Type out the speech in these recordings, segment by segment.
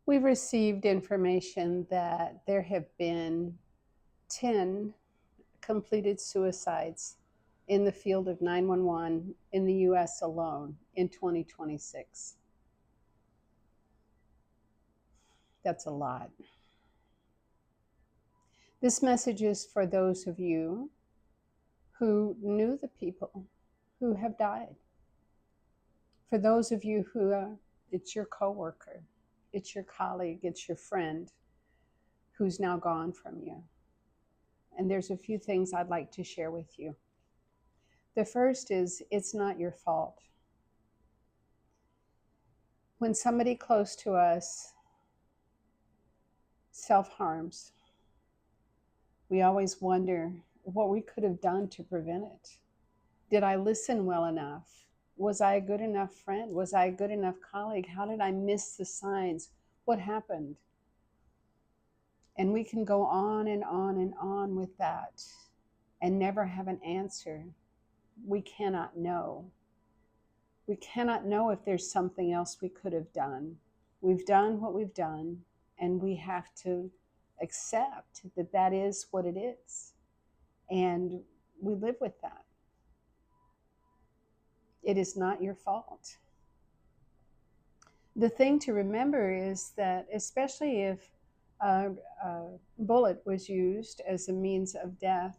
We've received information that there have been 10 completed suicides in the field of 911 in the US alone in 2026. That's a lot. This message is for those of you who knew the people who have died. For those of you who it's your coworker, it's your colleague, it's your friend who's now gone from you. And there's a few things I'd like to share with you. The first is, it's not your fault. When somebody close to us self-harms, we always wonder what we could have done to prevent it. Did I listen well enough? Was I a good enough friend? Was I a good enough colleague? How did I miss the signs? What happened? And we can go on and on and on with that and never have an answer. We cannot know. We cannot know if there's something else we could have done. We've done what we've done, and we have to accept that that is what it is. And we live with that. It is not your fault. The thing to remember is that, especially if a bullet was used as a means of death,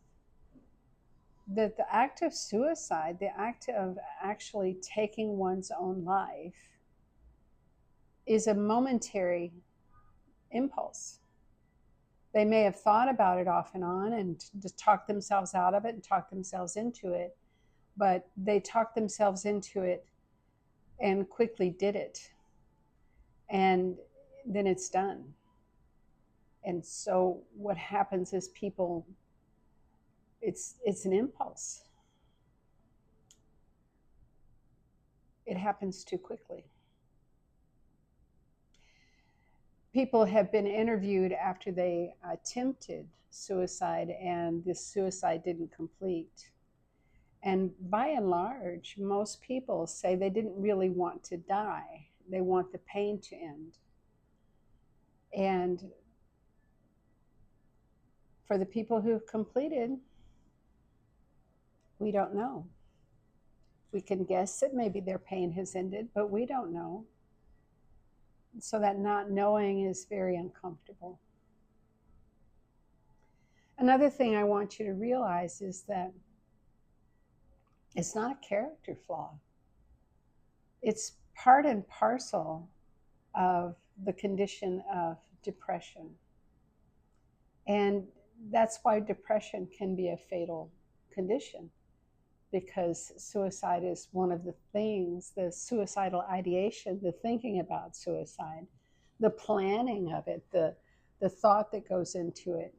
that the act of suicide, the act of actually taking one's own life, is a momentary impulse. They may have thought about it off and on and just talked themselves out of it and talked themselves into it, but they talked themselves into it and quickly did it. And then it's done. And so what happens is people, it's an impulse. It happens too quickly. People have been interviewed after they attempted suicide and this suicide didn't complete. And by and large, most people say they didn't really want to die. They want the pain to end. And for the people who've completed, we don't know. We can guess that maybe their pain has ended, but we don't know. So that not knowing is very uncomfortable. Another thing I want you to realize is that it's not a character flaw. It's part and parcel of the condition of depression. And that's why depression can be a fatal condition, because suicide is one of the things, the suicidal ideation, the thinking about suicide, the planning of it, the thought that goes into it.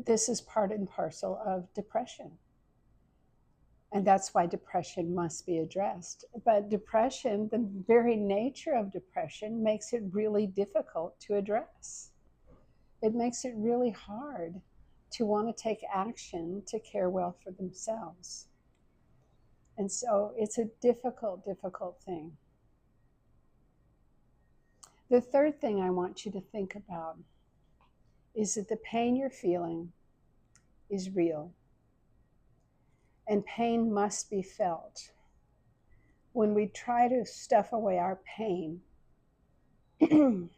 This is part and parcel of depression. And that's why depression must be addressed. But depression, the very nature of depression, makes it really difficult to address. It makes it really hard to want to take action to care well for themselves. And so it's a difficult, difficult thing. The third thing I want you to think about is that the pain you're feeling is real. And pain must be felt. When we try to stuff away our pain, when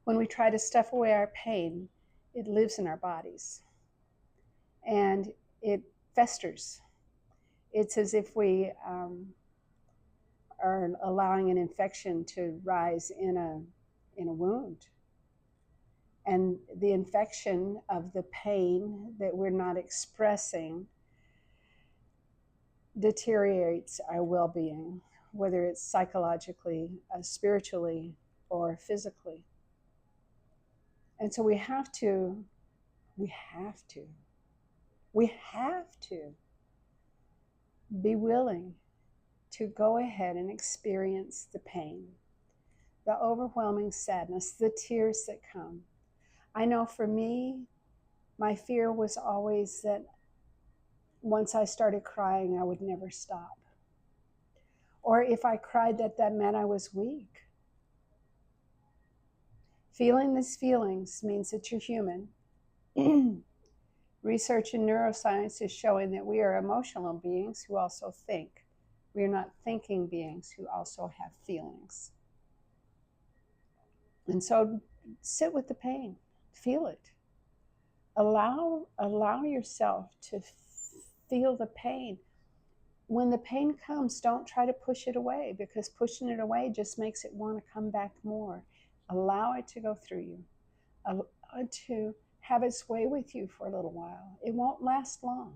we try to stuff away our pain, it lives in our bodies and it festers. It's as if we are allowing an infection to rise in a wound. And the infection of the pain that we're not expressing deteriorates our well-being, whether it's psychologically, spiritually, or physically. And so we have to be willing to go ahead and experience the pain, the overwhelming sadness, the tears that come. I know for me, my fear was always that once I started crying, I would never stop. Or if I cried, that meant I was weak. Feeling these feelings means that you're human. Research in neuroscience is showing that we are emotional beings who also think. We are not thinking beings who also have feelings. And so sit with the pain, feel it. Allow yourself to feel the pain. When the pain comes, don't try to push it away, because pushing it away just makes it want to come back more. Allow it to go through you. Allow it to have its way with you for a little while. It won't last long.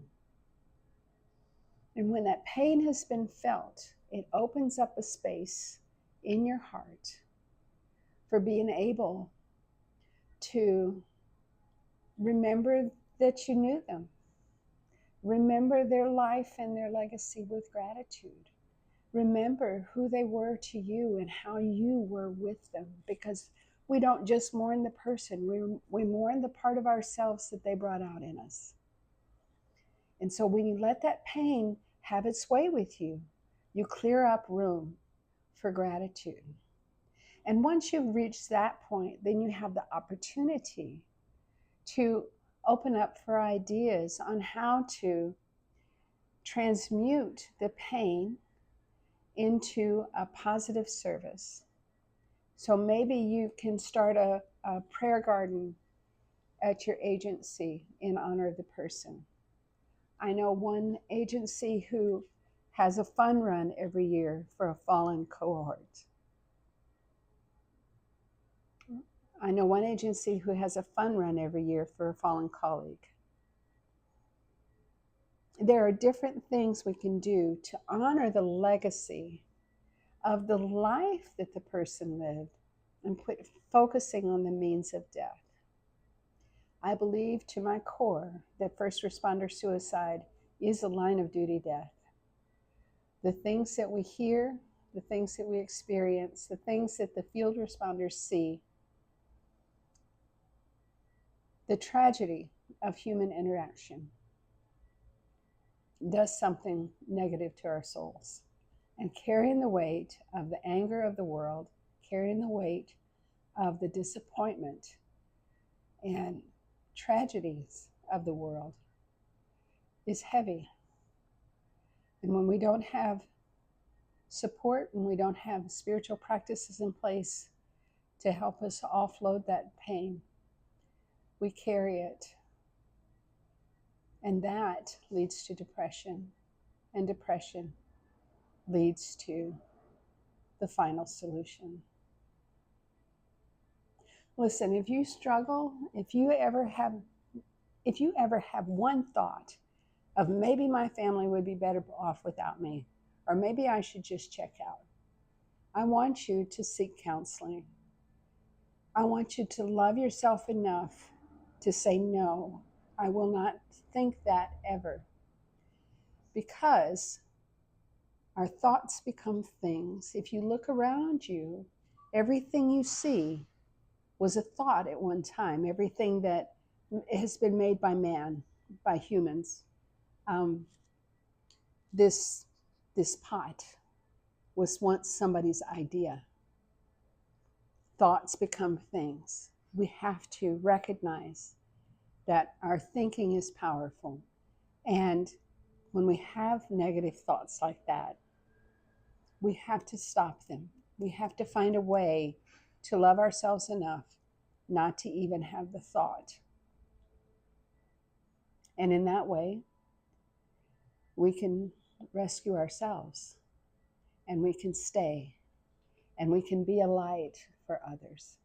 And when that pain has been felt, it opens up a space in your heart for being able to remember that you knew them. Remember their life and their legacy with gratitude. Remember who they were to you and how you were with them, because we don't just mourn the person, we mourn the part of ourselves that they brought out in us. And so when you let that pain have its way with you, you clear up room for gratitude. And once you've reached that point, then you have the opportunity to open up for ideas on how to transmute the pain into a positive service. So maybe you can start a prayer garden at your agency in honor of the person. I know one agency who has a fun run every year for a fallen cohort. I know one agency who has a fun run every year for a fallen colleague. There are different things we can do to honor the legacy of the life that the person lived and focusing on the means of death. I believe to my core that first responder suicide is a line of duty death. The things that we hear, the things that we experience, the things that the field responders see, the tragedy of human interaction does something negative to our souls. And carrying the weight of the anger of the world, carrying the weight of the disappointment and tragedies of the world is heavy. And when we don't have support, when we don't have spiritual practices in place to help us offload that pain, we carry it. And that leads to depression. And depression leads to the final solution. Listen, if you struggle, if you ever have one thought of maybe my family would be better off without me, or maybe I should just check out, I want you to seek counseling. I want you to love yourself enough to say, no, I will not think that ever. Because our thoughts become things. If you look around you, everything you see was a thought at one time. Everything that has been made by man, by humans. This pot was once somebody's idea. Thoughts become things. We have to recognize that our thinking is powerful. And when we have negative thoughts like that, we have to stop them. We have to find a way to love ourselves enough not to even have the thought. And in that way, we can rescue ourselves, and we can stay, and we can be a light for others.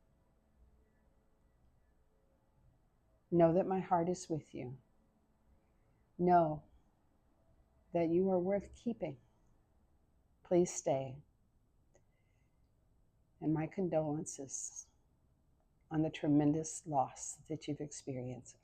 Know that my heart is with you. Know that you are worth keeping. Please stay. And my condolences on the tremendous loss that you've experienced.